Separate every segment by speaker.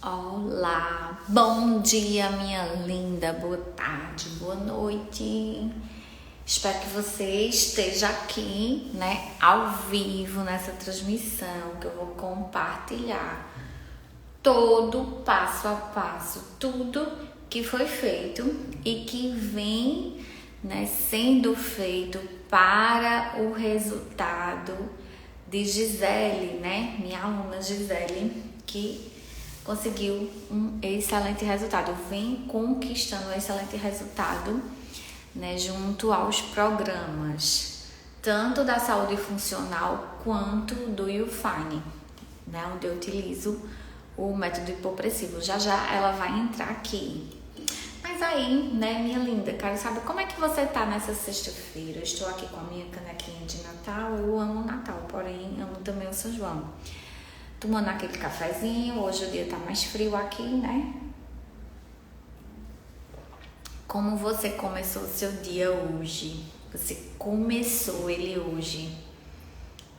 Speaker 1: Olá, bom dia, minha linda, boa tarde, boa noite. Espero que você esteja aqui, ao vivo nessa transmissão que eu vou compartilhar todo passo a passo, tudo que foi feito e que vem, sendo feito para o resultado de Gisele, minha aluna Gisele, que conseguiu um excelente resultado, vem conquistando um excelente resultado, junto aos programas, tanto da saúde funcional quanto do YouFine, onde eu utilizo o método hipopressivo. Já ela vai entrar aqui. Mas aí, minha linda, quero saber como é que você tá nessa sexta-feira. Eu estou aqui com a minha canequinha de Natal. Eu amo o Natal, porém amo também o São João. Tomando aquele cafezinho. Hoje o dia tá mais frio aqui, Como você começou o seu dia hoje? Você começou ele hoje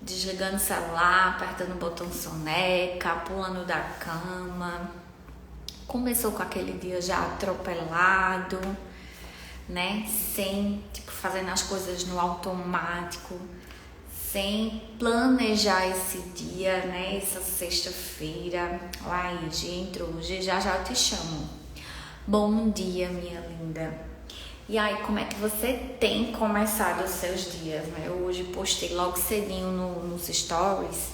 Speaker 1: desligando o celular, apertando o botão soneca, pulando da cama. Começou com aquele dia já atropelado, Sem, fazendo as coisas no automático, sem planejar esse dia, essa sexta-feira. Aí, dia entrou, hoje já eu te chamo. Bom dia, minha linda. E aí, como é que você tem começado os seus dias, Eu hoje postei logo cedinho nos stories,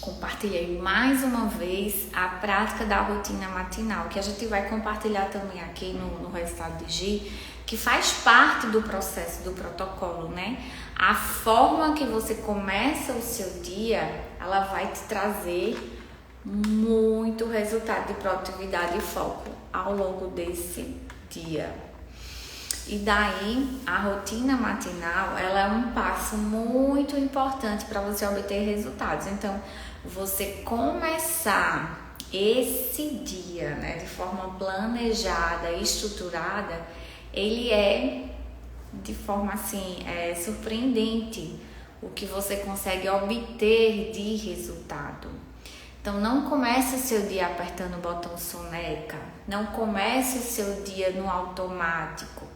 Speaker 1: compartilhei mais uma vez a prática da rotina matinal, que a gente vai compartilhar também aqui no resultado de Gi, que faz parte do processo, do protocolo, A forma que você começa o seu dia, ela vai te trazer muito resultado de produtividade e foco ao longo desse dia. E daí, a rotina matinal, ela é um passo muito importante para você obter resultados. Então, você começar esse dia, de forma planejada, estruturada, ele é de forma surpreendente o que você consegue obter de resultado. Então, não comece o seu dia apertando o botão soneca, não comece o seu dia no automático.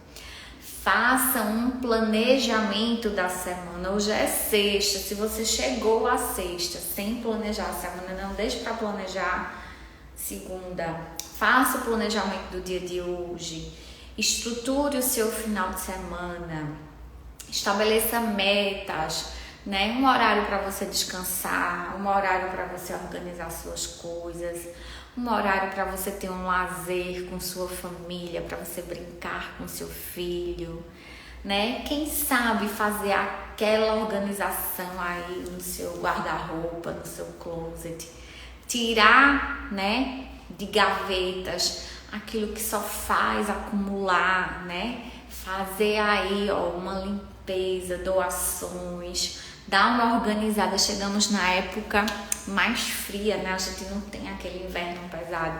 Speaker 1: Faça um planejamento da semana. Hoje é sexta. Se você chegou à sexta sem planejar a semana, não deixe para planejar segunda. Faça o planejamento do dia de hoje. Estruture o seu final de semana. Estabeleça metas, Um horário para você descansar, um horário para você organizar suas coisas, um horário para você ter um lazer com sua família, para você brincar com seu filho, Quem sabe fazer aquela organização aí no seu guarda-roupa, no seu closet, tirar, de gavetas aquilo que só faz acumular, Fazer aí, uma limpeza, doações, dar uma organizada. Chegamos na época mais fria, A gente não tem aquele inverno pesado.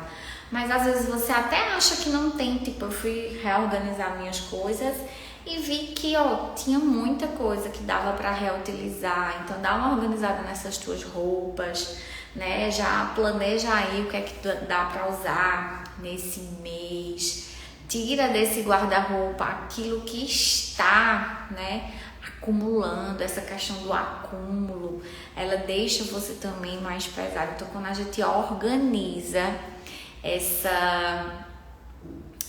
Speaker 1: Mas às vezes você até acha que não tem. Eu fui reorganizar minhas coisas e vi que, tinha muita coisa que dava para reutilizar. Então dá uma organizada nessas tuas roupas, Já planeja aí o que é que dá para usar nesse mês. Tira desse guarda-roupa aquilo que está, acumulando. Essa questão do acúmulo, ela deixa você também mais pesado. Então, quando a gente organiza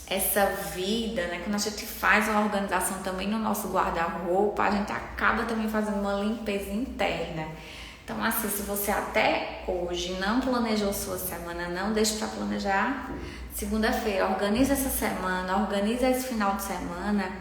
Speaker 1: essa vida, quando a gente faz uma organização também no nosso guarda-roupa, a gente acaba também fazendo uma limpeza interna. Então, se você até hoje não planejou sua semana, não deixe para planejar segunda-feira. Organiza essa semana, organiza esse final de semana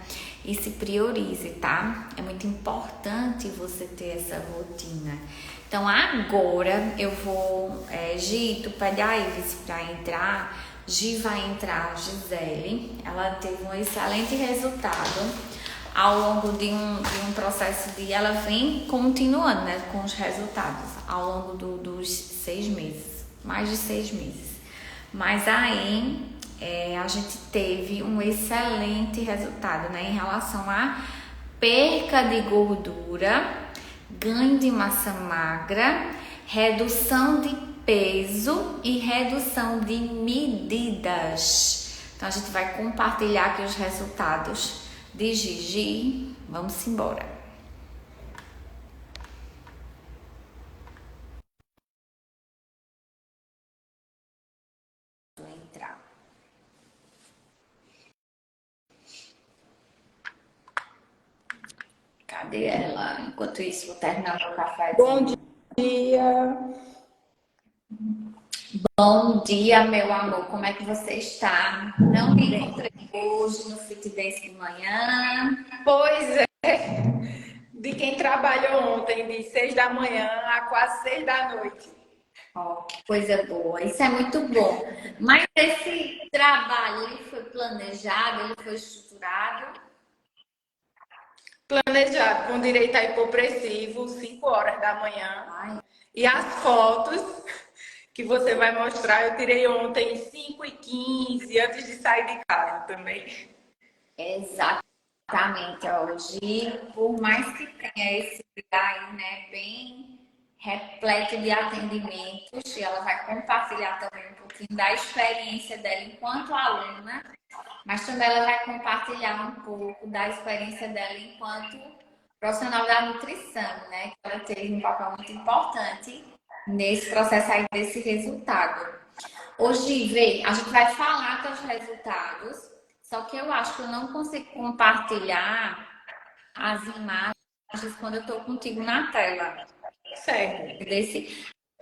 Speaker 1: e se priorize, tá? É muito importante você ter essa rotina. Então, agora eu vou... Gi, tu pede a Ives para entrar. Gi vai entrar, Gisele. Ela teve um excelente resultado ao longo de um processo de... Ela vem continuando, com os resultados ao longo dos 6 meses. Mais de 6 meses. Mas aí... a gente teve um excelente resultado, em relação à perca de gordura, ganho de massa magra, redução de peso e redução de medidas. Então, a gente vai compartilhar aqui os resultados de Gigi. Vamos embora. Vou entrar. Cadê ela? Enquanto isso, vou terminar meu café.
Speaker 2: Bom dia.
Speaker 1: Bom dia, meu amor. Como é que você está? Não me encontrei hoje no Fit Dance de manhã.
Speaker 2: Pois é, de quem trabalhou ontem de 6 da manhã a quase 6 da noite.
Speaker 1: Ó, que coisa boa. Isso é muito bom. Mas esse trabalho, ele foi planejado, ele foi estruturado?
Speaker 2: Planejado com direito a hipopressivo, 5 horas da manhã.
Speaker 1: Ai,
Speaker 2: E as fotos que você vai mostrar, eu tirei ontem 5h15, antes de sair de casa também.
Speaker 1: exatamente. Hoje, por mais que tenha esse dia aí, né, bem repleto de atendimentos, e ela vai compartilhar também um pouquinho da experiência dela enquanto aluna, mas também ela vai compartilhar um pouco da experiência dela enquanto profissional da nutrição, né? Que ela teve um papel muito importante nesse processo aí desse resultado. Hoje, Vê, a gente vai falar dos resultados, só que eu acho que eu não consigo compartilhar as imagens quando eu estou contigo na tela.
Speaker 2: Certo.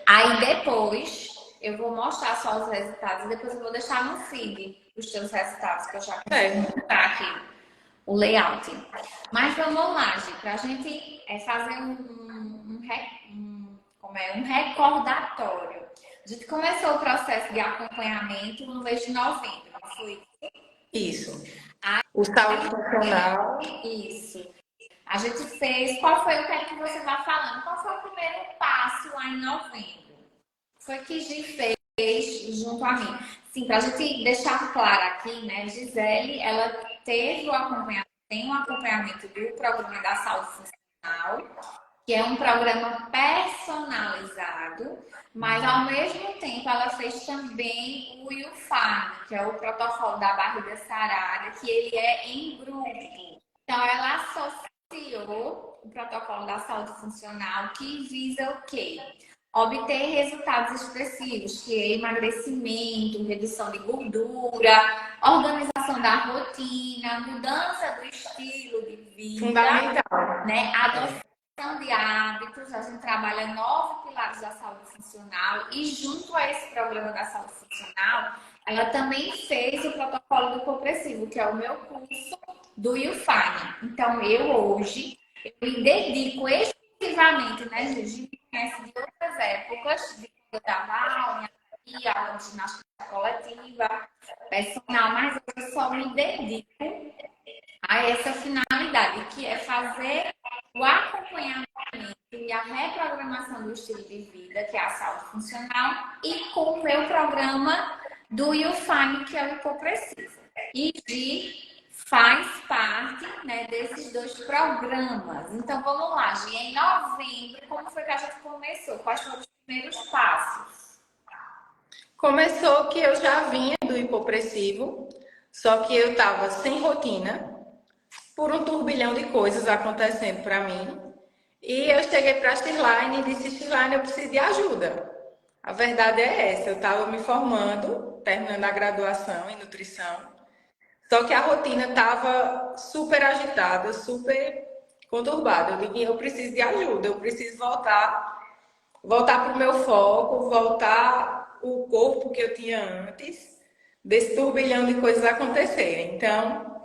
Speaker 1: Aí depois eu vou mostrar só os resultados e depois eu vou deixar no feed os teus resultados, que eu já consigo mostrar aqui o layout. Mas vamos lá, Gi, para a gente fazer um recordatório. A gente começou o processo de acompanhamento no mês de novembro, não foi?
Speaker 2: Isso. O saúde funcional.
Speaker 1: Isso. A gente fez. Qual foi o que é que você está falando? Qual foi o primeiro passo lá em novembro? Foi que Gi fez junto a mim. Sim, para a gente deixar claro aqui, né? Gisele, ela teve o acompanhamento, tem um acompanhamento do programa da saúde funcional, que é um programa personalizado, mas ao mesmo tempo ela fez também o IUFAM, que é o protocolo da barriga sarada, que ele é em grupo. Então ela associou o protocolo da saúde funcional, que visa o quê? Obter resultados expressivos, que é emagrecimento, redução de gordura, organização da rotina, mudança do estilo de vida,
Speaker 2: Fundamental.
Speaker 1: né? Adoção de hábitos. A gente trabalha 9 pilares da saúde funcional e junto a esse programa da saúde funcional, ela também fez o protocolo do hipopressivo, que é o meu curso do IUFAM. Então, eu hoje me dedico exclusivamente, né, Gigi? Me conhece de outras épocas, de quando eu dava aula, aula de ginástica coletiva, personal, mas eu só me dedico a essa finalidade, que é fazer o acompanhamento e a reprogramação do estilo de vida, que é a saúde funcional, e com o meu programa do IUFAM, que é o hipopressivo. E Gi faz parte, né, desses 2 programas. Então, vamos lá, Gi. Em novembro, como foi que a gente começou? Quais foram os primeiros passos?
Speaker 2: Começou que eu já vinha do hipopressivo, só que eu estava sem rotina, por um turbilhão de coisas acontecendo para mim. E eu cheguei para a Shirlane e disse: Shirlane, eu preciso de ajuda. A verdade é essa, eu estava me formando, terminando a graduação em nutrição, só que a rotina estava super agitada, super conturbada. Eu digo: eu preciso de ajuda, eu preciso voltar para o meu foco, voltar o corpo que eu tinha antes, desse turbilhão de coisas acontecerem. Então,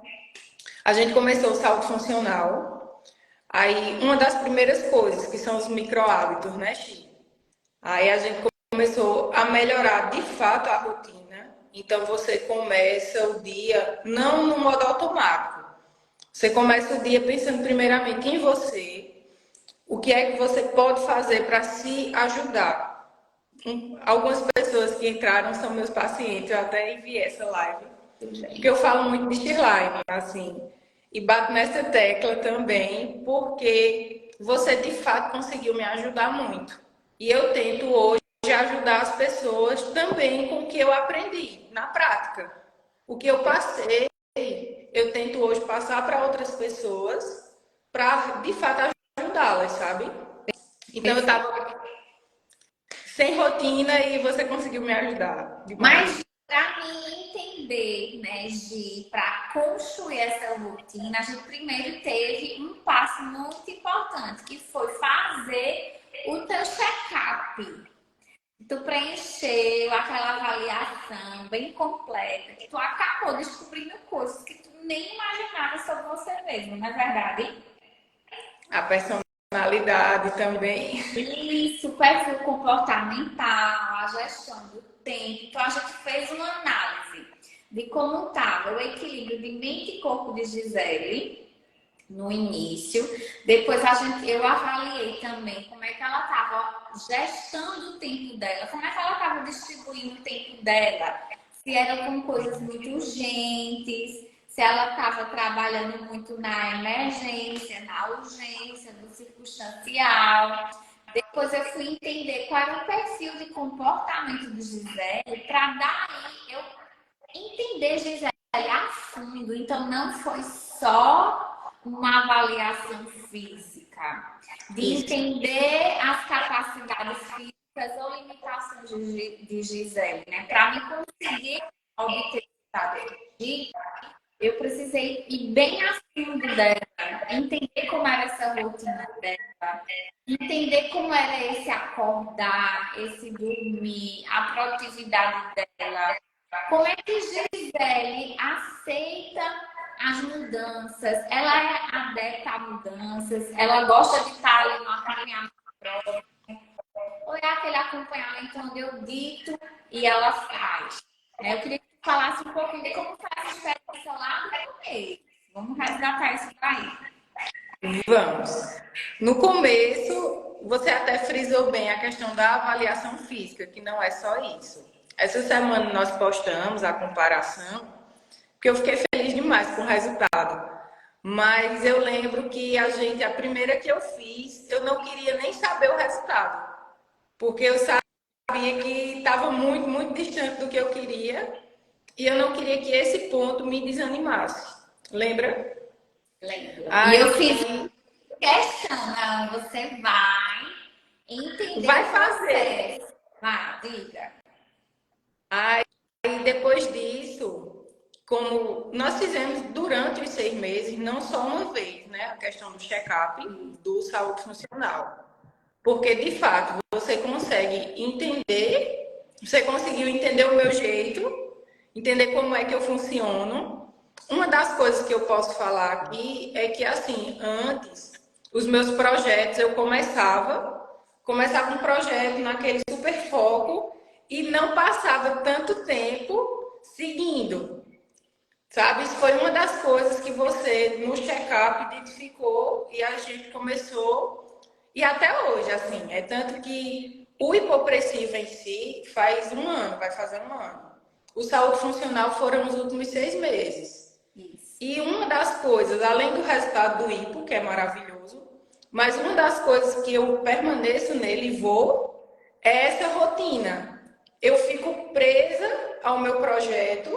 Speaker 2: a gente começou o saúde funcional. Aí, uma das primeiras coisas, que são os micro-hábitos, né, Chi? Aí a gente começou a melhorar de fato a rotina. Então, você começa o dia não no modo automático. Você começa o dia pensando primeiramente em você, o que é que você pode fazer para se ajudar. Algumas pessoas que entraram são meus pacientes, eu até enviei essa live, porque eu falo muito de Shirlane, assim, e bato nessa tecla também, porque você de fato conseguiu me ajudar muito. E eu tento hoje ajudar as pessoas também com o que eu aprendi na prática. O que eu passei, eu tento hoje passar para outras pessoas para, de fato, ajudá-las, sabe? Então, eu estava sem rotina e você conseguiu me ajudar demais.
Speaker 1: Mas para mim entender, né, Gi, para construir essa rotina, a gente primeiro teve um passo muito importante, que foi fazer o teu check-up. Tu preencheu aquela avaliação bem completa, que tu acabou descobrindo coisas que tu nem imaginava sobre você mesmo, não é verdade?
Speaker 2: A personalidade também.
Speaker 1: Isso, perfil comportamental, a gestão do tempo. Então, a gente fez uma análise de como estava o equilíbrio de mente e corpo de Gisele no início. Depois, eu avaliei também como é que ela estava gestando o tempo dela, como é que ela estava distribuindo o tempo dela, se era com coisas muito urgentes, se ela estava trabalhando muito na emergência, na urgência, no circunstancial. Depois eu fui entender qual era o perfil de comportamento de Gisele, para daí eu entender Gisele a fundo. Então não foi só uma avaliação física, de entender as capacidades físicas ou limitações de Gisele, né? Para me conseguir obter resultados, eu precisei ir bem a fundo dela, entender como era essa rotina dela, entender como era esse acordar, esse dormir, a produtividade dela. Como é que Gisele aceita as mudanças? Ela é adepta a mudanças? Ela gosta de estar ali no acompanhamento próximo? Ou é aquele acompanhamento onde eu dito e ela faz? Eu queria que tu falasse um pouquinho de como foi essa experiência lá no começo. Vamos resgatar isso daí.
Speaker 2: Vamos. No começo, você até frisou bem a questão da avaliação física, que não é só isso. Essa semana nós postamos a comparação, porque eu fiquei feliz demais com o resultado. Mas eu lembro que a primeira que eu fiz, eu não queria nem saber o resultado, porque eu sabia que estava muito, muito distante do que eu queria e eu não queria que esse ponto me desanimasse. Lembra?
Speaker 1: Lembro.
Speaker 2: Aí,
Speaker 1: e eu fiz questão, não, você vai entender
Speaker 2: vai
Speaker 1: o
Speaker 2: fazer.
Speaker 1: processo. Vai, diga.
Speaker 2: Aí, depois disso, como nós fizemos durante os 6 meses, não só uma vez, né? A questão do check-up do saúde funcional. Porque, de fato, você consegue entender, você conseguiu entender o meu jeito, entender como é que eu funciono. Uma das coisas que eu posso falar aqui é que, assim, antes, os meus projetos, eu começava um projeto naquele super foco e não passava tanto tempo seguindo, sabe? Isso foi uma das coisas que você, no check-up, identificou e a gente começou, e até hoje, assim, é tanto que o hipopressivo em si faz 1 ano, vai fazer 1 ano. O saúde funcional foram nos últimos 6 meses.
Speaker 1: Isso.
Speaker 2: E uma das coisas, além do resultado do hipo, que é maravilhoso, mas uma das coisas que eu permaneço nele e vou, é essa rotina. Eu fico presa ao meu projeto,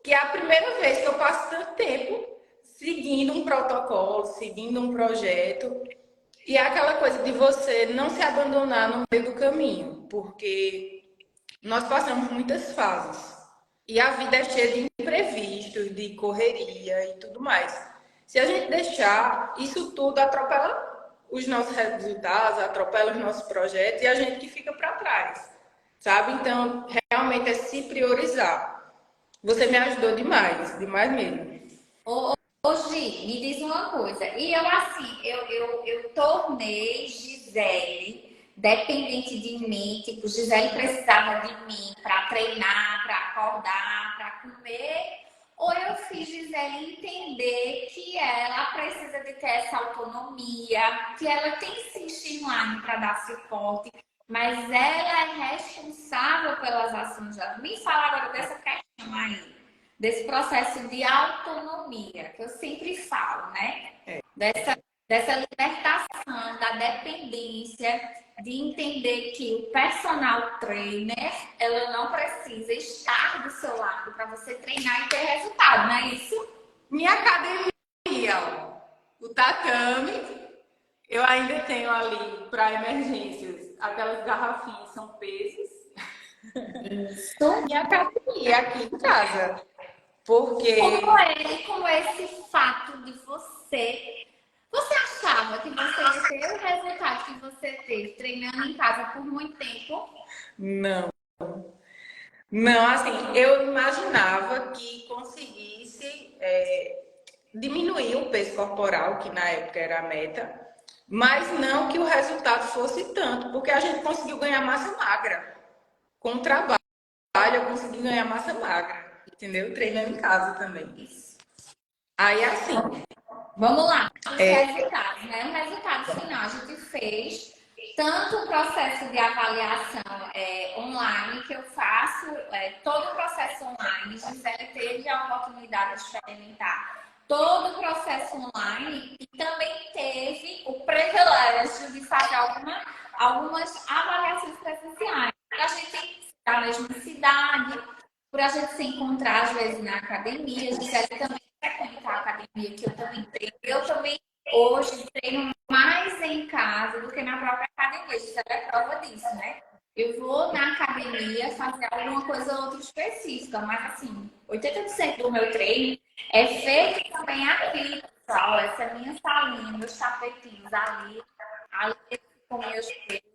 Speaker 2: que é a primeira vez que eu passo tanto tempo seguindo um protocolo, seguindo um projeto. E é aquela coisa de você não se abandonar no meio do caminho, porque nós passamos muitas fases. E a vida é cheia de imprevistos, de correria e tudo mais. Se a gente deixar, isso tudo atropela os nossos resultados, atropela os nossos projetos e a gente que fica para trás, sabe? Então, realmente é se priorizar. Você me ajudou demais, demais mesmo.
Speaker 1: Hoje, me diz uma coisa. E eu, assim, eu tornei Gisele dependente de mim. Tipo, Gisele precisava de mim para treinar, para acordar, para comer. Ou eu fiz Gisele entender que ela precisa de ter essa autonomia, que ela tem sim streamline para dar suporte, mas ela é responsável pelas ações dela. Me fala agora dessa questão aí, desse processo de autonomia, que eu sempre falo, né? Dessa libertação situação da dependência, de entender que o personal trainer, ela não precisa estar do seu lado para você treinar e ter resultado, não é isso?
Speaker 2: Minha academia, ó, o tatame, eu ainda tenho ali para emergências, aquelas garrafinhas são pesos.
Speaker 1: Isso.
Speaker 2: Minha academia aqui em casa. Porque.
Speaker 1: Como é esse fato de você achava que você ia ter o resultado que você teve treinando em casa por muito tempo?
Speaker 2: Não. Não, assim, eu imaginava que conseguisse diminuir o peso corporal, que na época era a meta, mas não que o resultado fosse tanto, porque a gente conseguiu ganhar massa magra. Com o trabalho, eu consegui ganhar massa magra, entendeu? Treinando em casa também. Aí, assim,
Speaker 1: vamos lá, os resultados, né? O resultado final a gente fez tanto o processo de avaliação online que eu faço, todo o processo online. Gisele teve a oportunidade de experimentar todo o processo online e também teve o privilégio de fazer algumas avaliações presenciais. A gente estar na mesma cidade, por a gente se encontrar às vezes na academia. Gisele também frequentar a academia que eu também treino. Eu também hoje treino mais em casa do que na própria academia. Isso é prova disso, né? Eu vou na academia fazer alguma coisa ou outra específica, mas assim, 80% do meu treino é feito também aqui, pessoal. Essa é a minha salinha, meus tapetinhos ali com meus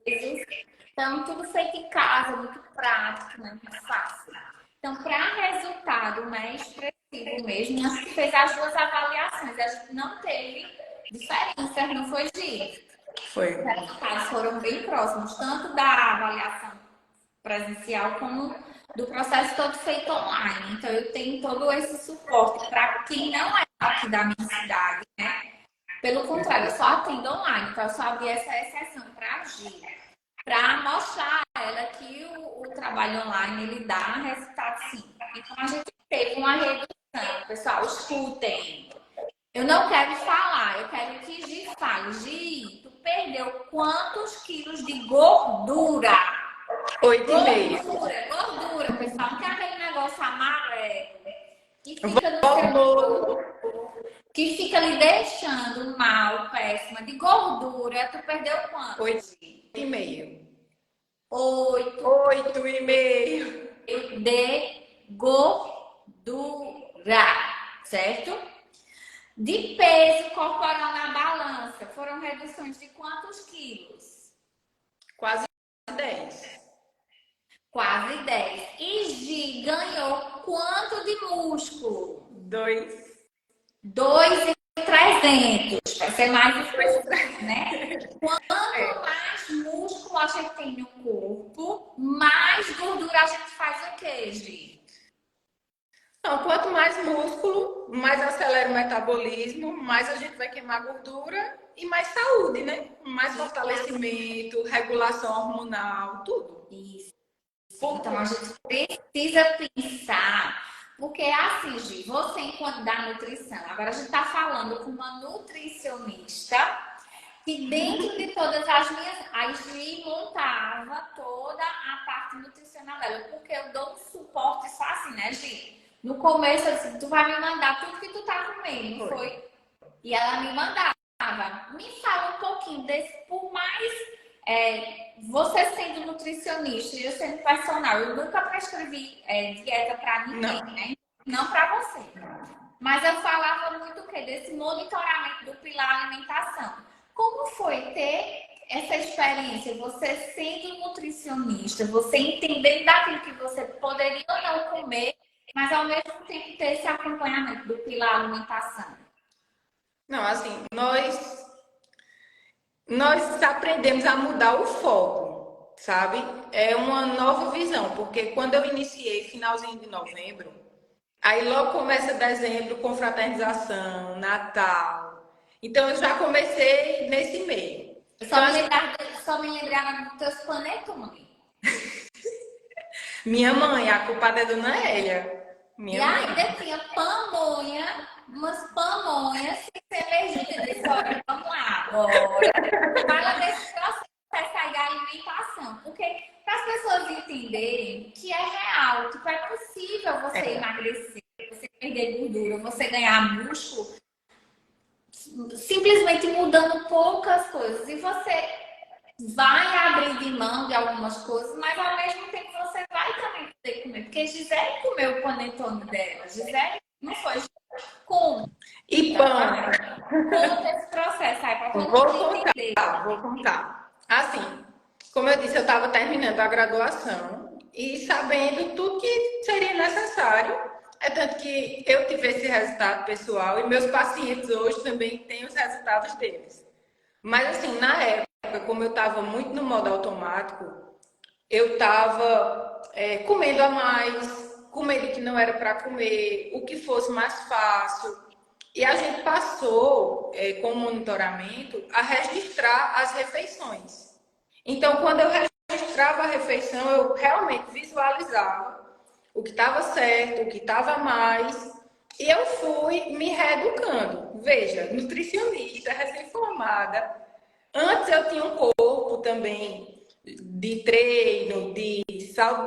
Speaker 1: pesos. Então, tudo feito em casa, muito prático, né? Muito fácil. Então, para resultado mais expressivo mesmo, a gente fez as duas avaliações. A gente não teve diferença, não foi, Gi?
Speaker 2: foi.
Speaker 1: Os resultados foram bem próximos, tanto da avaliação presencial como do processo todo feito online. Então, eu tenho todo esse suporte para quem não é aqui da minha cidade, né? Pelo contrário, eu só atendo online. Então, eu só abri essa exceção para agir, para mostrar a ela que o trabalho online ele dá resultado sim. Então a gente teve uma redução, pessoal, escutem. Eu não quero falar, eu quero que Gi fale. Gi, tu perdeu quantos quilos de gordura?
Speaker 2: 8,5.
Speaker 1: Gordura, pessoal. Não tem aquele negócio amarelo que fica no seu corpo, que fica lhe deixando mal, péssima, de gordura. Tu perdeu quanto?
Speaker 2: 8,5.
Speaker 1: 8
Speaker 2: 8,5.
Speaker 1: de gordura, certo? De peso corporal na balança, foram reduções de quantos quilos?
Speaker 2: Quase 10.
Speaker 1: Quase 10. E Gi ganhou quanto de músculo?
Speaker 2: 2.
Speaker 1: 2.300. Vai ser mais específico, né? Quanto mais músculo a gente tem no corpo, mais gordura a gente faz o quê, Gi?
Speaker 2: Não, quanto mais músculo, mais acelera o metabolismo, mais a gente vai queimar gordura e mais saúde, né? Mais fortalecimento, regulação hormonal, tudo.
Speaker 1: Isso. Então a gente precisa pensar, porque assim, Gi, você enquanto da nutrição, agora a gente está falando com uma nutricionista que dentro de todas as minhas, a Gi montava toda a parte nutricional dela, porque eu dou um suporte só assim, né, Gi? No começo eu disse, tu vai me mandar tudo que tu tá comendo, não foi? E ela me mandava. Me fala um pouquinho desse, por mais você sendo nutricionista e eu sendo personal, eu nunca prescrevi dieta para ninguém, né? Não para você. Mas eu falava muito o quê? Desse monitoramento do pilar alimentação. Como foi ter essa experiência? Você sendo nutricionista, você entendendo daquilo que você poderia ou não comer, mas ao mesmo tempo ter esse acompanhamento do pilar alimentação.
Speaker 2: Não, assim, nós aprendemos a mudar o foco, sabe? É uma nova visão, porque quando eu iniciei finalzinho de novembro, aí logo começa dezembro, confraternização, Natal. Então eu já comecei nesse meio.
Speaker 1: Só me lembrava dos teus panetones.
Speaker 2: Minha mãe, a culpada é Dona Hélia.
Speaker 1: E ainda tinha pamonha, umas pamonhas sem ser legítima. Vamos lá. agora. Fala desse processo aí da alimentação. Porque para as pessoas entenderem que é real, que é possível você emagrecer, você perder gordura, você ganhar músculo, simplesmente mudando poucas coisas. E você vai abrir de mão de algumas coisas, mas ao mesmo tempo você vai também poder comer. Porque Gisele comeu o panetone dela. Gisele não foi como.
Speaker 2: E
Speaker 1: Então,
Speaker 2: pão.
Speaker 1: conta esse processo aí para todo
Speaker 2: Vou
Speaker 1: mundo entender.
Speaker 2: contar, vou contar. Assim, como eu disse, eu estava terminando a graduação e sabendo tudo que seria necessário. É tanto que eu tive esse resultado pessoal e meus pacientes hoje também têm os resultados deles. Mas assim, na época, como eu estava muito no modo automático, eu estava comendo a mais, comendo que não era para comer, o que fosse mais fácil. E a gente passou, com o monitoramento, a registrar as refeições. Então, quando eu registrava a refeição, eu realmente visualizava o que estava certo, o que estava mais, e eu fui me reeducando. Veja, nutricionista, recém-formada. Antes eu tinha um corpo também de treino, de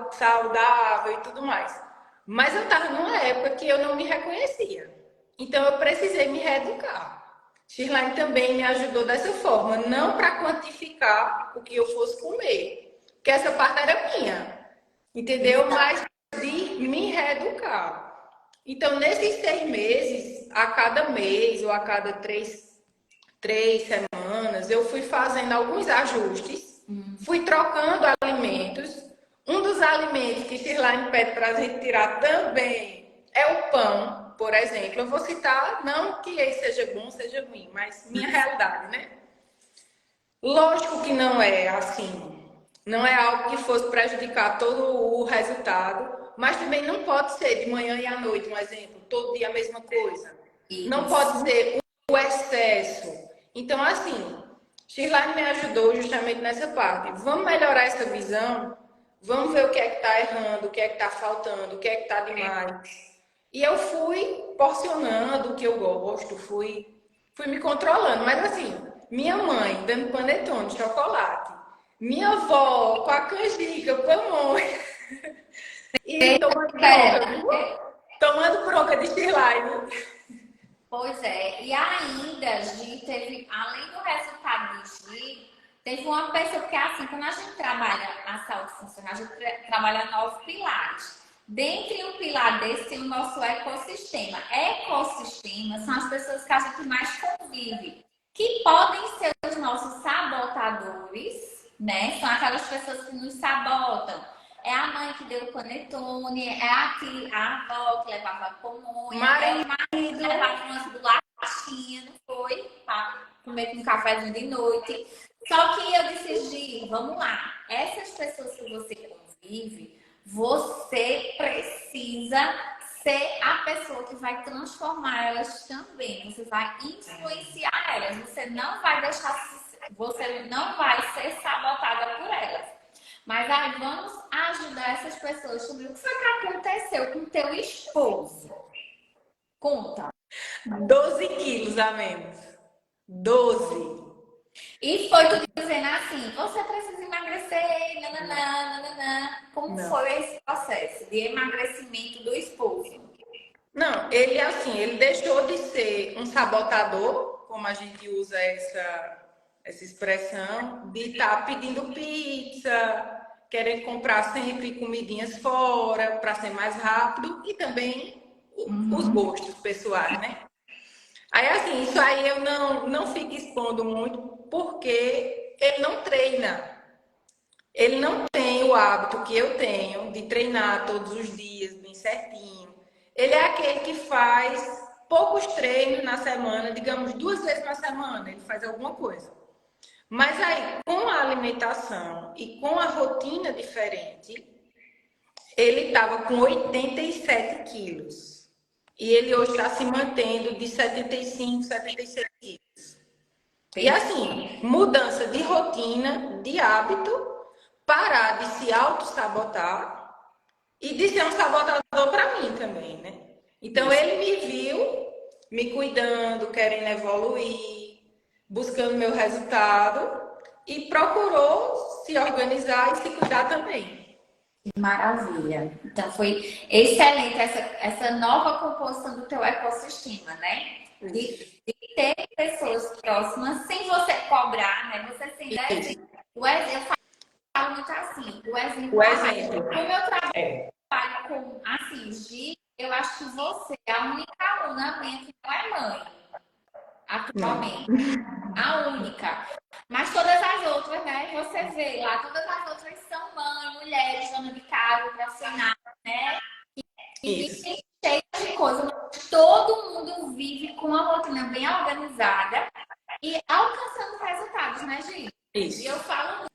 Speaker 2: saudável e tudo mais. Mas eu estava numa época que eu não me reconhecia. Então eu precisei me reeducar. Shirlane também me ajudou dessa forma, não para quantificar o que eu fosse comer, porque essa parte era minha, entendeu? Mas de me reeducar. Então, nesses 6 meses, a cada mês ou a cada três semanas, eu fui fazendo alguns ajustes, fui trocando alimentos. Um dos alimentos que Shirlane pede para a gente tirar também é o pão, por exemplo. Eu vou citar, não que ele seja bom, seja ruim, mas minha realidade, né? Lógico que não é assim, não é algo que fosse prejudicar todo o resultado, mas também não pode ser de manhã e à noite, um exemplo, todo dia a mesma coisa. Isso. Não pode ser o excesso. Então, assim, Shirlane me ajudou justamente nessa parte. Vamos melhorar essa visão, vamos ver o que é que está errando, o que é que está faltando, o que é que está demais. E eu fui porcionando o que eu gosto, fui me controlando. Mas assim, minha mãe dando panetone, chocolate, minha avó com a canjica, pamonha, e tomando bronca de Shirlane.
Speaker 1: Pois é, e ainda, Gi, teve, além do resultado de Gi, teve uma pessoa, porque assim, quando a gente trabalha a saúde funcional, a gente trabalha 9 pilares. Dentre um pilar desse tem o nosso ecossistema. Ecossistema são as pessoas que a gente mais convive, que podem ser os nossos sabotadores, né? São aquelas pessoas que nos sabotam. É a mãe que deu o panetone, é a avó que levava pamonha, é o marido que levava umas bolachinhas, não foi? Pra comer com um cafezinho de noite. Só que eu disse, Gi, vamos lá. Essas pessoas que você convive, você precisa ser a pessoa que vai transformar elas também. Você vai influenciar elas. Você não vai ser sabotada por elas. Mas aí vamos ajudar essas pessoas sobre o que foi que aconteceu com o teu esposo. Conta.
Speaker 2: 12 quilos a menos. 12.
Speaker 1: E foi tu dizendo assim, você precisa emagrecer, nananã. Como foi esse processo de emagrecimento do esposo?
Speaker 2: Não, ele assim, ele deixou de ser um sabotador, como a gente usa essa expressão, de estar pedindo pizza, querendo comprar sempre comidinhas fora para ser mais rápido e também os gostos pessoais, né? Aí assim, isso aí eu não fico expondo muito porque ele não treina. Ele não tem o hábito que eu tenho de treinar todos os dias, bem certinho. Ele é aquele que faz poucos treinos na semana, digamos 2 vezes na semana, ele faz alguma coisa. Mas aí, com a alimentação e com a rotina diferente, ele estava com 87 quilos. E ele hoje está se mantendo de 75, 76 quilos. E assim, mudança de rotina, de hábito, parar de se auto-sabotar e de ser um sabotador para mim também, né? Então ele me viu me cuidando, querendo evoluir, buscando meu resultado e procurou se organizar e se cuidar também.
Speaker 1: Maravilha. Então foi excelente essa nova composição do teu ecossistema, né? De ter pessoas próximas sem você cobrar, né? Você sendo exemplo. Eu falo muito assim, o exemplo.
Speaker 2: O exemplo.
Speaker 1: Como eu trabalho com assim, Gi, eu acho que você é a única aluna minha que não é mãe atualmente. A única. Mas todas as outras, né? Você vê lá, todas as outras são mães, mulheres, dona de casa, profissionais, né? E vivem cheias de coisas. Todo mundo vive com uma rotina bem organizada e alcançando resultados, né, gente?
Speaker 2: Isso.
Speaker 1: E eu falo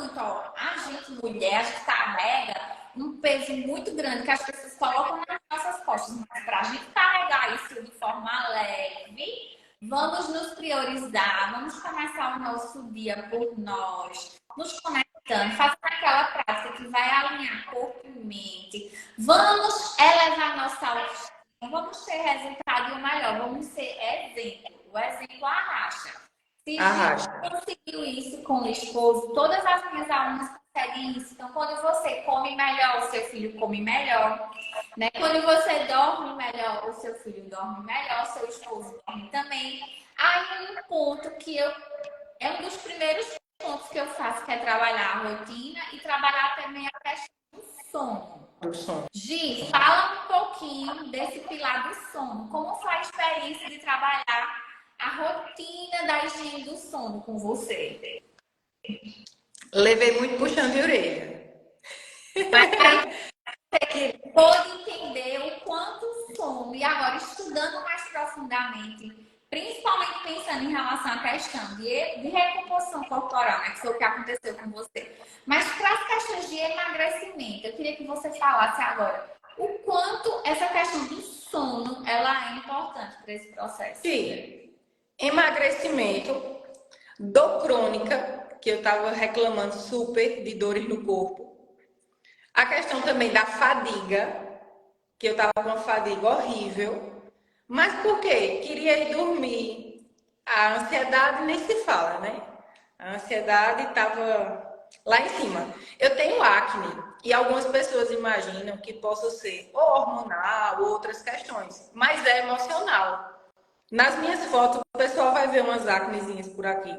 Speaker 1: muito, ó, a gente, mulher, a gente carrega um peso muito grande que as pessoas colocam nas nossas costas. Mas para a gente carregar isso de forma leve, vamos nos priorizar, vamos começar o nosso dia por nós, nos conectando, fazendo aquela prática que vai alinhar corpo e mente. Vamos elevar nossa autoestima, vamos ter resultado melhor, vamos ser exemplo. O exemplo arrasta. Se a gente conseguiu isso com o esposo, todas as minhas alunas conseguem isso. Então, quando você come melhor, o seu filho come melhor. Né? Quando você dorme melhor, o seu filho dorme melhor, o seu esposo dorme também. Aí um ponto que é um dos primeiros pontos que eu faço, que é trabalhar a rotina e trabalhar também a questão do sono. Gi, fala um pouquinho desse pilar do sono. Como foi a experiência de trabalhar a rotina da higiene do sono com você?
Speaker 2: Levei muito puxão de orelha.
Speaker 1: Mas você pôde entender o quanto o sono, e agora estudando mais profundamente, principalmente pensando em relação à questão de recomposição corporal, né, que foi o que aconteceu com você. Mas para as questões de emagrecimento, eu queria que você falasse agora o quanto essa questão do sono ela é importante para esse processo.
Speaker 2: Sim. Emagrecimento, dor crônica, que eu estava reclamando super de dores no corpo. A questão também da fadiga, que eu estava com uma fadiga horrível. Mas por quê? Queria ir dormir. A ansiedade nem se fala, né? A ansiedade estava lá em cima. Eu tenho acne e algumas pessoas imaginam que possa ser ou hormonal ou outras questões, mas é emocional. Nas minhas fotos, o pessoal vai ver umas acnezinhas por aqui.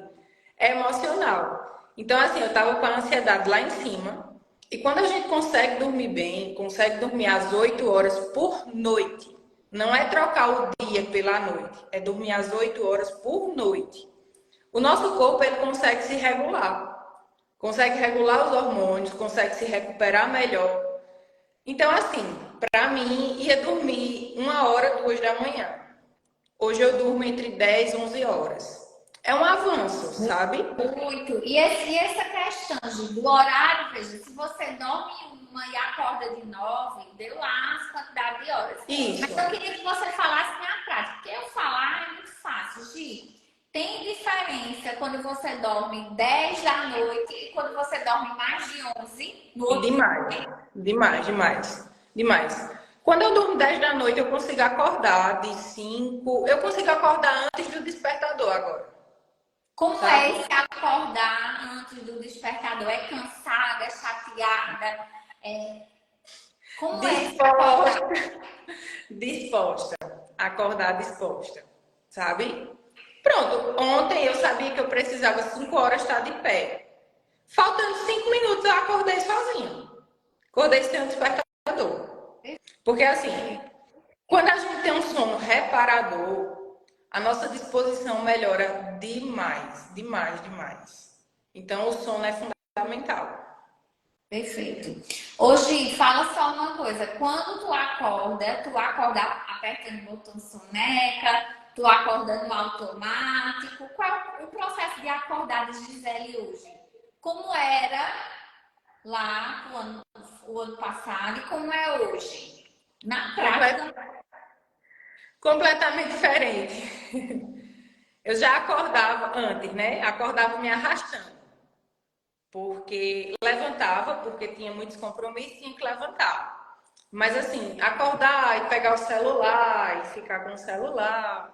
Speaker 2: É emocional. Então, assim, eu tava com a ansiedade lá em cima. E quando a gente consegue dormir bem, consegue dormir às 8 horas por noite, não é trocar o dia pela noite, é dormir às 8 horas por noite. O nosso corpo, ele consegue se regular. Consegue regular os hormônios, consegue se recuperar melhor. Então, assim, pra mim, ia dormir 1 hora, 2 da manhã. Hoje eu durmo entre 10 e 11 horas. É um avanço, sabe?
Speaker 1: Muito. E essa questão do horário, veja, se você dorme uma e acorda de 9, deu lá as quantidades de horas.
Speaker 2: Isso.
Speaker 1: Mas eu queria que você falasse na prática, porque eu falar é muito fácil, Gi. Tem diferença quando você dorme 10 da noite e quando você dorme mais de 11 no outro
Speaker 2: Demais. Quando eu durmo 10 da noite, eu consigo acordar de 5. Eu consigo acordar antes do despertador agora.
Speaker 1: Como é esse acordar antes do despertador? É cansada, é chateada? Como
Speaker 2: disposta. Disposta. Acordar disposta. Sabe? Pronto. Ontem eu sabia que eu precisava 5 horas estar de pé. Faltando 5 minutos eu acordei sozinha. Acordei sem um despertador. Porque assim, quando a gente tem um sono reparador, a nossa disposição melhora demais. Então, o sono é fundamental.
Speaker 1: Perfeito. Hoje, fala só uma coisa. Quando tu acorda apertando o botão soneca, tu acorda no automático. Qual é o processo de acordar de Gisele hoje? Como era lá o ano passado e como é hoje? Na prática.
Speaker 2: Completamente diferente. Eu já acordava antes, né? Acordava me arrastando. Porque levantava, porque tinha muitos compromissos, tinha que levantar. Mas assim, acordar e pegar o celular e ficar com o celular.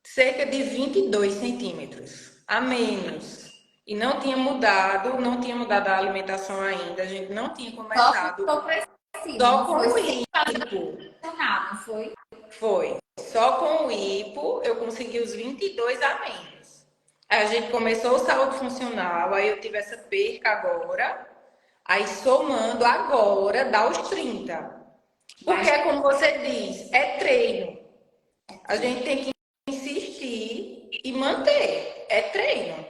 Speaker 2: cerca de 22 centímetros a menos. E não tinha mudado a alimentação ainda, a gente não tinha
Speaker 1: Só
Speaker 2: começado
Speaker 1: ficou preciso,
Speaker 2: só
Speaker 1: não
Speaker 2: com
Speaker 1: foi
Speaker 2: o
Speaker 1: sem
Speaker 2: hipo.
Speaker 1: funcionar, não foi?
Speaker 2: Foi. Só com o hipo eu consegui os 22 a menos. Aí a gente começou o saúde funcional, aí eu tive essa perca agora, aí somando agora dá os 30. Porque,
Speaker 1: Mas
Speaker 2: como você diz, é treino. A gente tem que insistir e manter. É treino.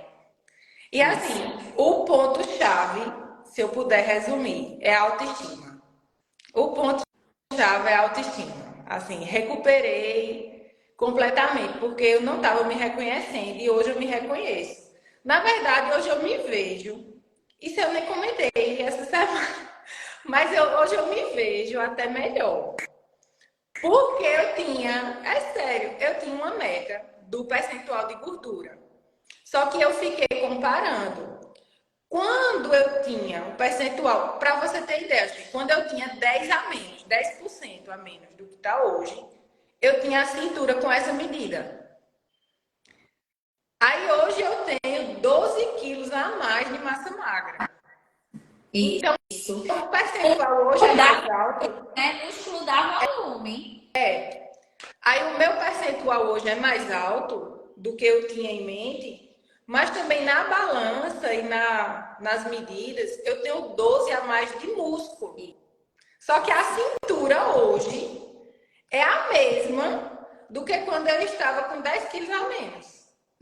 Speaker 2: E assim, o ponto-chave, se eu puder resumir, é a autoestima. O ponto-chave é a autoestima. Assim, recuperei completamente, porque eu não estava me reconhecendo e hoje eu me reconheço. Na verdade, hoje eu me vejo. Isso eu nem comentei essa semana. Mas hoje eu me vejo até melhor. Porque eu tinha, é sério, eu tinha uma meta do percentual de gordura. Só que eu fiquei comparando. Quando eu tinha um percentual, para você ter ideia, gente, quando eu tinha 10 a menos, 10% a menos do que está hoje, eu tinha a cintura com essa medida. Aí hoje eu tenho 12 quilos a mais de massa magra. Então,
Speaker 1: isso.
Speaker 2: o percentual hoje é mais alto.
Speaker 1: É músculo dá volume.
Speaker 2: Aí o meu percentual hoje é mais alto do que eu tinha em mente, mas também na balança e nas medidas eu tenho 12 a mais de músculo. Só que a cintura hoje é a mesma do que quando eu estava com 10 quilos a menos.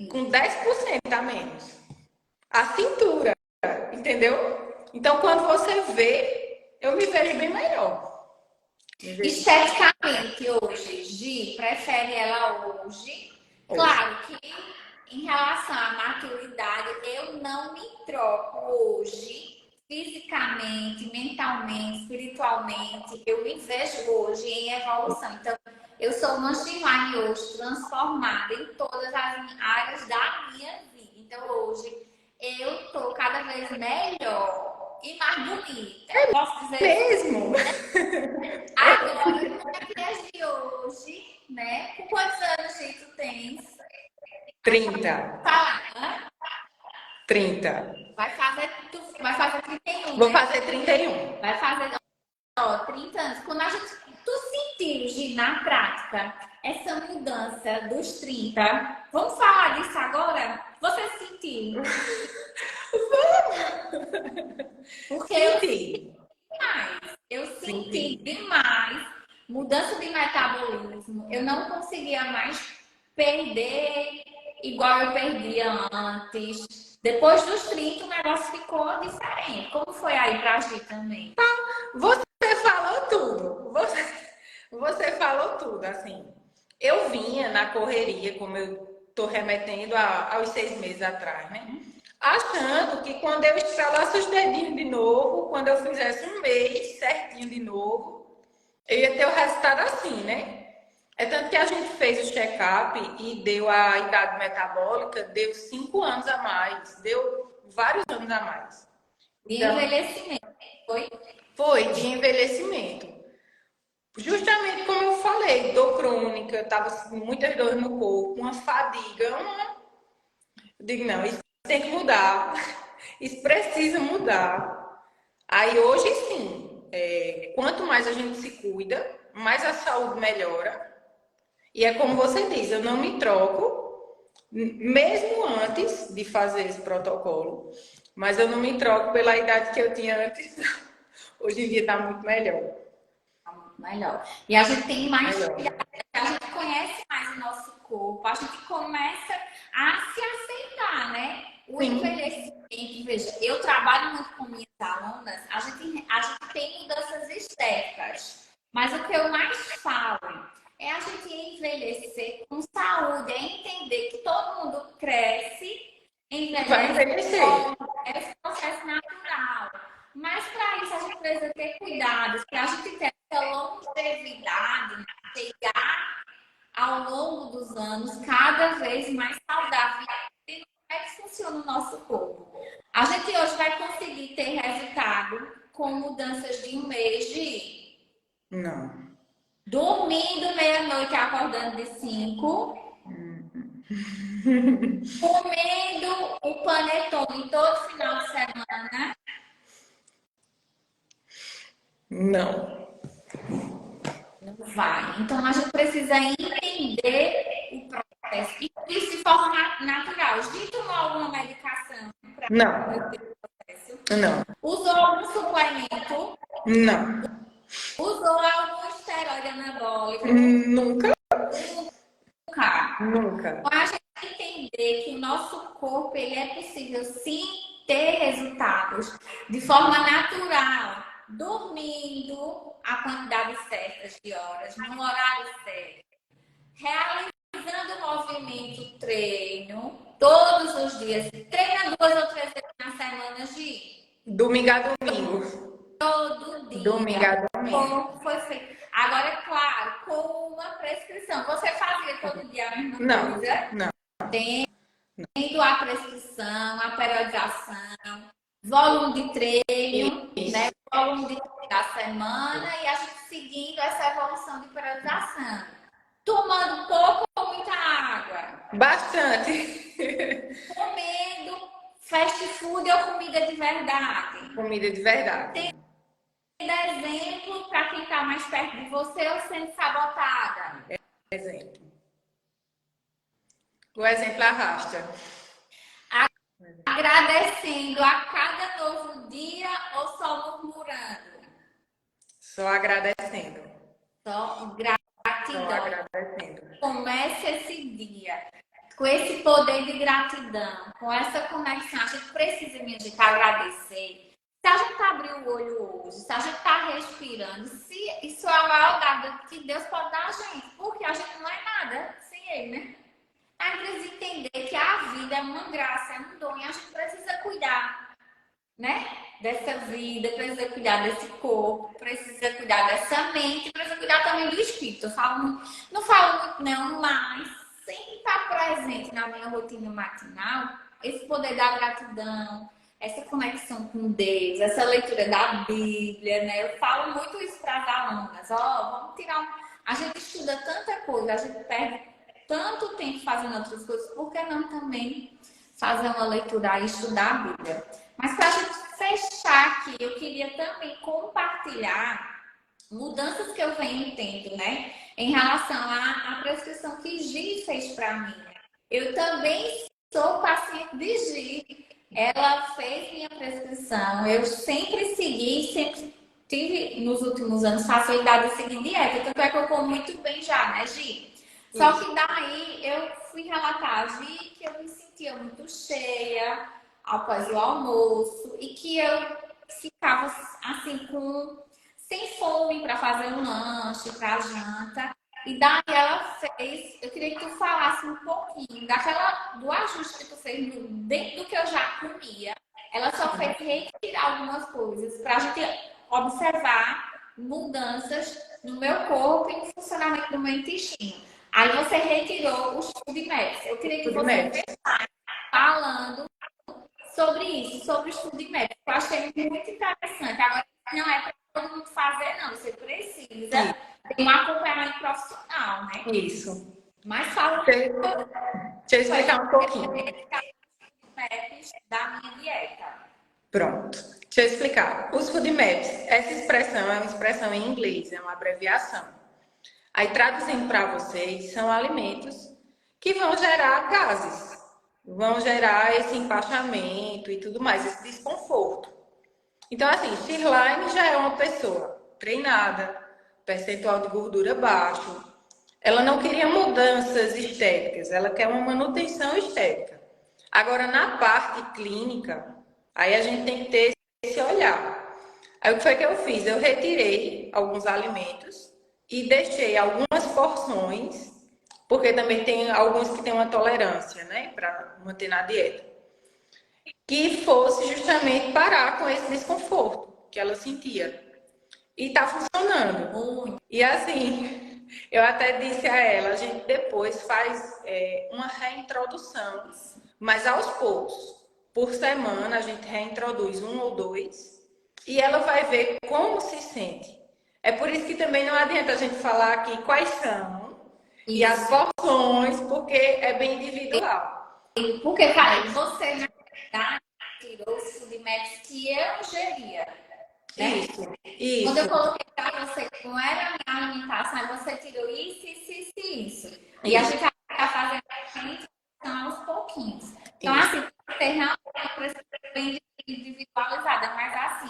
Speaker 2: Com 10% a menos. A cintura, entendeu? Então quando você vê, eu me vejo bem melhor.
Speaker 1: Esteticamente hoje, Gi, prefere ela hoje? Claro que em relação à maturidade, eu não me troco hoje, fisicamente, mentalmente, espiritualmente. Eu me vejo hoje em evolução. Então, eu sou uma Shivani hoje transformada em todas as áreas da minha vida. Então, hoje, eu tô cada vez melhor e mais bonita. Posso dizer
Speaker 2: Mesmo?
Speaker 1: agora, como é que é de hoje, né? Com quantos anos, gente, tu tens?
Speaker 2: 30.
Speaker 1: Fala,
Speaker 2: 30.
Speaker 1: vai fazer 31,
Speaker 2: Vou
Speaker 1: né?
Speaker 2: fazer 31.
Speaker 1: Vai fazer, ó, 30 anos. Quando a gente, tu sentiu, Gi, na prática, essa mudança dos 30, vamos falar disso agora? Você sentiu? Porque eu
Speaker 2: Senti.
Speaker 1: Eu senti
Speaker 2: Senti.
Speaker 1: demais mudança de metabolismo. Eu não conseguia mais perder igual eu perdia antes. Depois dos 30, o negócio ficou diferente. Como foi aí pra Gi também?
Speaker 2: Você falou tudo. Você falou tudo, assim. Eu vinha na correria, como eu tô remetendo aos 6 meses atrás, né? Achando que quando eu estralasse os dedinhos de novo, quando eu fizesse um mês certinho de novo, eu ia ter o resultado assim, né? É tanto que a gente fez o check-up e deu a idade metabólica, deu 5 anos a mais, deu vários anos a mais.
Speaker 1: De
Speaker 2: Então,
Speaker 1: envelhecimento, foi?
Speaker 2: foi de envelhecimento. Justamente como eu falei, dor crônica, tava com muitas dores no corpo, uma fadiga, Eu digo, não, isso tem que mudar, isso precisa mudar. Aí hoje sim, quanto mais a gente se cuida, mais a saúde melhora. E é como você diz, eu não me troco, mesmo antes de fazer esse protocolo, mas eu não me troco pela idade que eu tinha antes. Hoje em dia está muito melhor.
Speaker 1: Melhor. E a gente tem mais
Speaker 2: Melhor.
Speaker 1: cuidado, a gente conhece mais o nosso corpo, a gente começa a se aceitar, né? O
Speaker 2: Sim.
Speaker 1: envelhecimento, veja, eu trabalho muito com minhas alunas, a gente tem mudanças estéticas, mas o que eu mais falo é a gente envelhecer com saúde, é entender que todo mundo cresce,
Speaker 2: Vai
Speaker 1: envelhece,
Speaker 2: envelhecer.
Speaker 1: é esse processo natural. Mas para isso a gente precisa ter cuidados, para a gente ter essa longevidade, né? Chegar ao longo dos anos cada vez mais saudável. E como é que funciona o nosso corpo? A gente hoje vai conseguir ter resultado com mudanças de um mês de
Speaker 2: Não.
Speaker 1: dormindo meia-noite, acordando de 5. Comendo o panetone todo final de semana.
Speaker 2: Não.
Speaker 1: Não vai. Então a gente precisa entender o processo e isso de forma natural. Já tomou alguma medicação para
Speaker 2: Não.
Speaker 1: o processo?
Speaker 2: Não.
Speaker 1: Usou algum suplemento?
Speaker 2: Não.
Speaker 1: Usou algum esteroide anabólico?
Speaker 2: Nunca.
Speaker 1: Nunca.
Speaker 2: Nunca.
Speaker 1: Então, a gente entender que o nosso corpo ele é possível sim ter resultados de forma natural, dormindo a quantidade certa de horas, no horário certo, realizando o movimento treino todos os dias, treina 2 ou 3 vezes na semana, Gi.
Speaker 2: Domingo a domingo.
Speaker 1: Todo dia.
Speaker 2: Domingo a domingo.
Speaker 1: Como foi feito. Agora, é claro, com uma prescrição. Você fazia todo dia a mesma coisa?
Speaker 2: Não.
Speaker 1: Tendo a prescrição, a periodização, volume de treino, né? Volume de treino da semana e a gente seguindo essa evolução de periodização. Tomando pouco ou muita água?
Speaker 2: Bastante.
Speaker 1: Comendo fast food ou comida de verdade?
Speaker 2: Comida de verdade.
Speaker 1: Exemplo para quem está mais perto de você ou sendo sabotada?
Speaker 2: Exemplo. O exemplo arrasta.
Speaker 1: Agradecendo a cada novo dia ou só murmurando?
Speaker 2: Só agradecendo.
Speaker 1: Só
Speaker 2: Só
Speaker 1: gratidão.
Speaker 2: agradecendo.
Speaker 1: Comece esse dia com esse poder de gratidão, com essa conexão. A gente precisa, minha gente, agradecer. Se a gente abrir o olho hoje, se a gente está respirando, se isso é a maior dada que Deus pode dar a gente, porque a gente não é nada sem Ele, né? A gente precisa entender que a vida é uma graça, é um dom, e a gente precisa cuidar, né? Dessa vida, precisa cuidar desse corpo, precisa cuidar dessa mente, precisa cuidar também do espírito. Não falo muito não, mas sempre está presente na minha rotina matinal esse poder da gratidão, essa conexão com Deus, essa leitura da Bíblia, né? Eu falo muito isso para as alunas. Vamos tirar A gente estuda tanta coisa, a gente perde tanto tempo fazendo outras coisas, por que não também fazer uma leitura e estudar a Bíblia? Mas para a gente fechar aqui, eu queria também compartilhar mudanças que eu venho tendo, né? Em relação à prescrição que Gi fez para mim. Eu também sou paciente de Gi. Ela fez minha prescrição. Eu sempre segui, sempre tive nos últimos anos facilidade de seguir dieta. Tanto é que eu como muito bem já, né, Gi? Só que daí eu fui relatar a Gi que eu me sentia muito cheia após o almoço e que eu ficava assim sem fome para fazer um lanche, para janta. E daí ela fez, eu queria que tu falasse um pouquinho do ajuste que tu fez dentro do que eu já comia. Ela só fez retirar algumas coisas para a gente observar mudanças no meu corpo e no funcionamento do meu intestino. Aí você retirou os food maps. Eu queria que você estivesse falando sobre isso, sobre os food maps. Eu achei muito interessante. Agora, não é para todo mundo fazer, não. Você precisa ter um acompanhamento profissional, né?
Speaker 2: Isso.
Speaker 1: Mas fala
Speaker 2: Deixa eu explicar um pouquinho.
Speaker 1: Da minha dieta.
Speaker 2: Pronto. Deixa eu explicar. Os food maps, essa expressão é uma expressão em inglês, é uma abreviação. Aí, traduzindo para vocês, são alimentos que vão gerar gases, vão gerar esse empachamento e tudo mais, esse desconforto. Então, assim, Shirlane já é uma pessoa treinada, percentual de gordura baixo. Ela não queria mudanças estéticas, ela quer uma manutenção estética. Agora, na parte clínica, aí a gente tem que ter esse olhar. Aí, o que foi que eu fiz? Eu retirei alguns alimentos e deixei algumas porções, porque também tem alguns que têm uma tolerância, né, para manter na dieta, que fosse justamente parar com esse desconforto que ela sentia. E tá funcionando. E assim, eu até disse a ela, a gente depois faz uma reintrodução, mas aos poucos. Por semana a gente reintroduz 1 ou 2 e ela vai ver como se sente. É por isso que também não adianta a gente falar aqui quais são e as porções proporções, porque é bem individual.
Speaker 1: Porque, cara, você, na verdade, tirou os food maps que eu geria, né?
Speaker 2: Isso.
Speaker 1: Quando eu coloquei para você como era a minha alimentação, aí você tirou isso. E a gente vai fazendo aos pouquinhos. Então, assim, você realmente precisa ser bem individualizada, mas assim,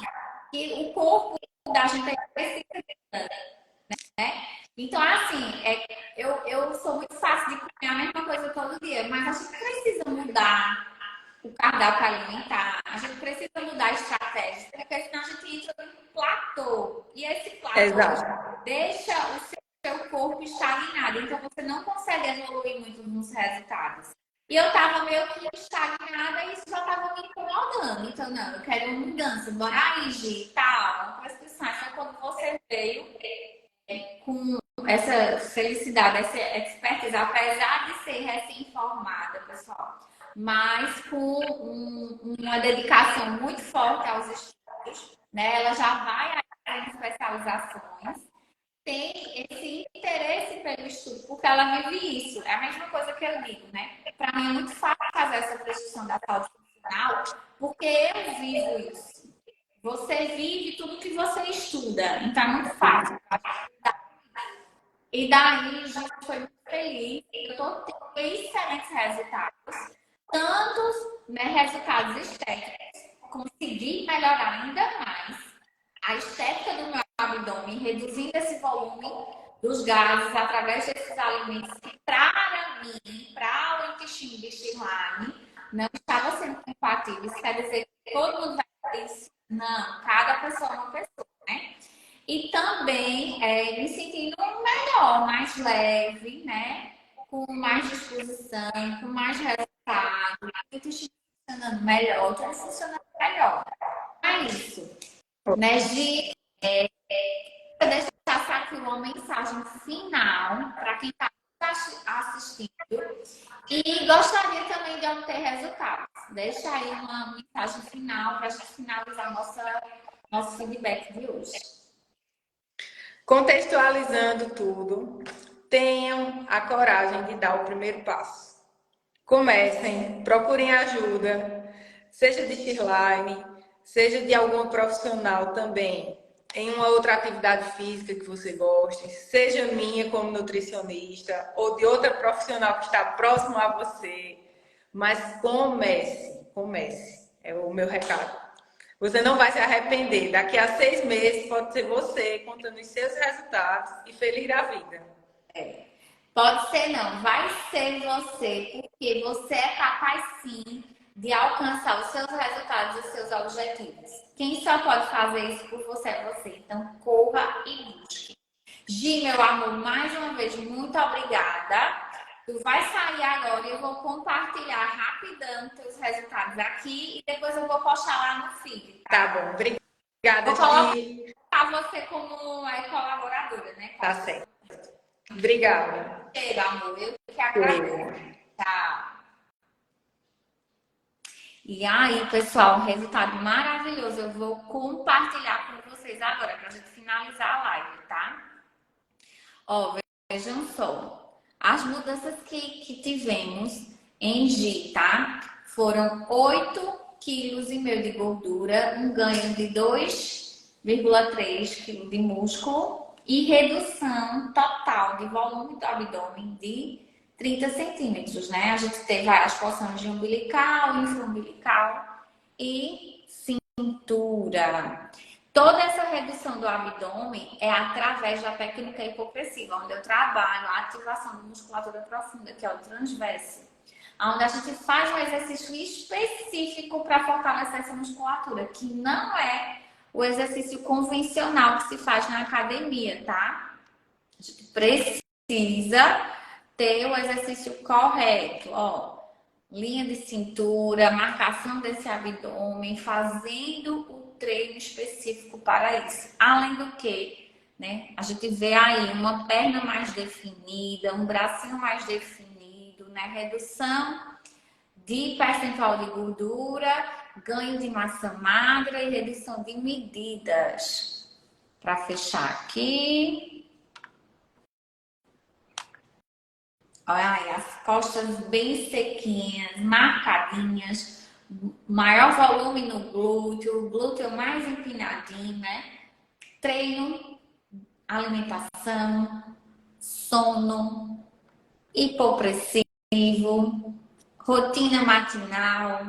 Speaker 1: que o corpo da gente precisa, né? Então, assim, eu sou muito fácil de comer a mesma coisa todo dia, mas a gente precisa mudar o cardápio alimentar, a gente precisa mudar a estratégia, porque senão a gente entra num platô. E esse platô deixa o seu corpo estagnado, então você não consegue evoluir muito nos resultados. E eu tava meio que estagnada e isso já tava me incomodando. Então, não, eu quero uma mudança, bora aí, Gi, tal, uma prescrição. Foi quando você veio com essa felicidade, essa expertise, apesar de ser recém-formada, pessoal, mas com uma dedicação muito forte aos estudos, né? Ela já vai às especializações, tem esse interesse pelo estudo, porque ela vive isso. É a mesma coisa que eu digo, né? Para mim é muito fácil fazer essa prescrição da saúde funcional, porque eu vivo isso. Você vive tudo que você estuda, então é muito fácil. E daí a gente foi muito feliz. Eu estou tendo excelentes resultados. Tantos, né, resultados estéticos. Consegui melhorar ainda mais a estética do meu abdômen, reduzindo esse volume dos gases através desses alimentos que, para mim, para o intestino de Shirlane, não estava sendo compatível. Isso quer dizer que todo mundo vai ter isso? Não, cada pessoa é uma pessoa, né? E também me sentindo melhor, mais leve, né? Com mais disposição, com mais resultado, funcionando melhor, tudo funcionando melhor. É isso. Né, Gi? Eu deixar aqui uma mensagem final para quem está assistindo e gostaria também de obter resultados. Deixa aí uma mensagem final para a gente finalizar nosso feedback de hoje.
Speaker 2: Contextualizando tudo, tenham a coragem de dar o primeiro passo. Comecem, procurem ajuda, seja de Shirlane, seja de alguma profissional também, em uma outra atividade física que você goste, seja minha como nutricionista ou de outra profissional que está próximo a você, mas comece, é o meu recado. Você não vai se arrepender. Daqui a 6 meses pode ser você contando os seus resultados e feliz da vida.
Speaker 1: Pode ser não, vai ser você, porque você é capaz sim de alcançar os seus resultados e os seus objetivos. Quem só pode fazer isso por você é você. Então, corra e busque. Gi, meu amor, mais uma vez, muito obrigada. Tu vai sair agora e eu vou compartilhar rapidão teus resultados aqui e depois eu vou postar lá no feed.
Speaker 2: Tá bom, obrigada,
Speaker 1: Vou colocar você como colaboradora, né?
Speaker 2: Tá certo. Obrigada.
Speaker 1: Amor, eu que agradeço. Tchau. E aí, pessoal, resultado maravilhoso. Eu vou compartilhar com vocês agora, para a gente finalizar a live, tá? Ó, vejam só. As mudanças que tivemos em Gi, tá? Foram 8,5 kg de gordura, um ganho de 2,3 kg de músculo e redução total de volume do abdômen de 30 centímetros, né? A gente teve as porções de umbilical, infraumbilical e cintura. Toda essa redução do abdômen é através da técnica hipopressiva, onde eu trabalho a ativação da musculatura profunda, que é o transverso, onde a gente faz um exercício específico para fortalecer essa musculatura, que não é o exercício convencional que se faz na academia, tá? A gente precisa ter o exercício correto, ó. Linha de cintura, marcação desse abdômen, fazendo o treino específico para isso. Além do que, né, a gente vê aí uma perna mais definida, um bracinho mais definido, né, redução de percentual de gordura, ganho de massa magra e redução de medidas. Para fechar aqui. Olha aí, as costas bem sequinhas, marcadinhas, maior volume no glúteo, o glúteo mais empinadinho, né? Treino, alimentação, sono, hipopressivo, rotina matinal,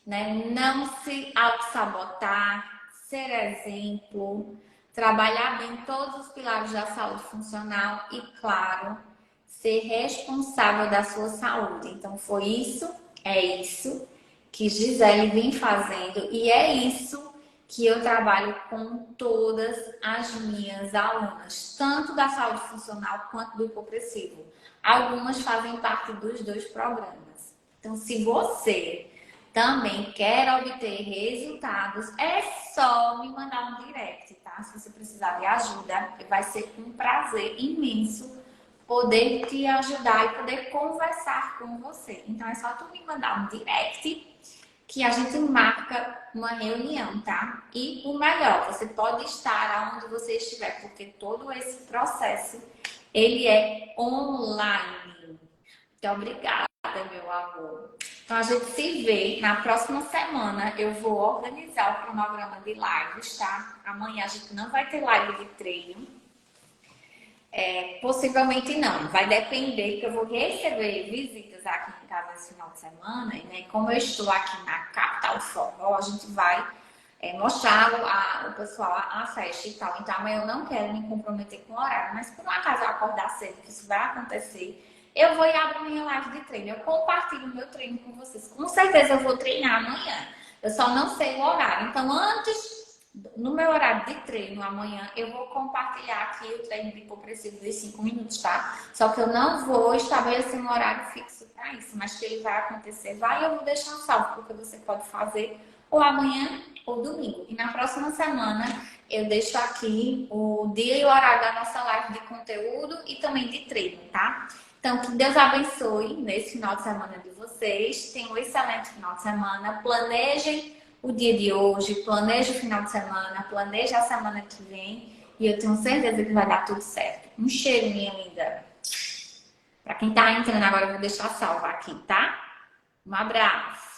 Speaker 1: né? Não se auto-sabotar, ser exemplo, trabalhar bem todos os pilares da saúde funcional e, claro, ser responsável da sua saúde. Então, foi isso, é isso que Gisele vem fazendo e é isso que eu trabalho com todas as minhas alunas, tanto da saúde funcional quanto do hipopressivo. Algumas fazem parte dos dois programas. Então, se você também quer obter resultados, é só me mandar um direct, tá? Se você precisar de ajuda, vai ser um prazer imenso poder te ajudar e poder conversar com você. Então, é só tu me mandar um direct que a gente marca uma reunião, tá? E o melhor, você pode estar aonde você estiver, porque todo esse processo, ele é online. Muito obrigada, meu amor. Então, a gente se vê na próxima semana. Eu vou organizar o cronograma de lives, tá? Amanhã a gente não vai ter live de treino. Possivelmente não. Vai depender, que eu vou receber visitas aqui em casa esse final de semana. Né? Como eu estou aqui na capital forró, a gente vai mostrar o pessoal a festa e tal. Então, amanhã eu não quero me comprometer com o horário. Mas, por um acaso eu acordar cedo, que isso vai acontecer, eu vou e abro minha live de treino. Eu compartilho o meu treino com vocês. Com certeza eu vou treinar amanhã. Eu só não sei o horário. Então, no meu horário de treino amanhã, eu vou compartilhar aqui o treino de hipopressivo de 5 minutos, tá? Só que eu não vou estabelecer um horário fixo para isso. Mas que ele vai acontecer, eu vou deixar salvo. Porque você pode fazer ou amanhã ou domingo. E na próxima semana eu deixo aqui o dia e o horário da nossa live de conteúdo e também de treino, tá? Então, que Deus abençoe nesse final de semana de vocês. Tenham um excelente final de semana. Planejem o dia de hoje, planejem o final de semana, planejem a semana que vem. E eu tenho certeza que vai dar tudo certo. Um cheiro, minha linda. Para quem tá entrando agora, eu vou deixar salvo aqui, tá? Um abraço.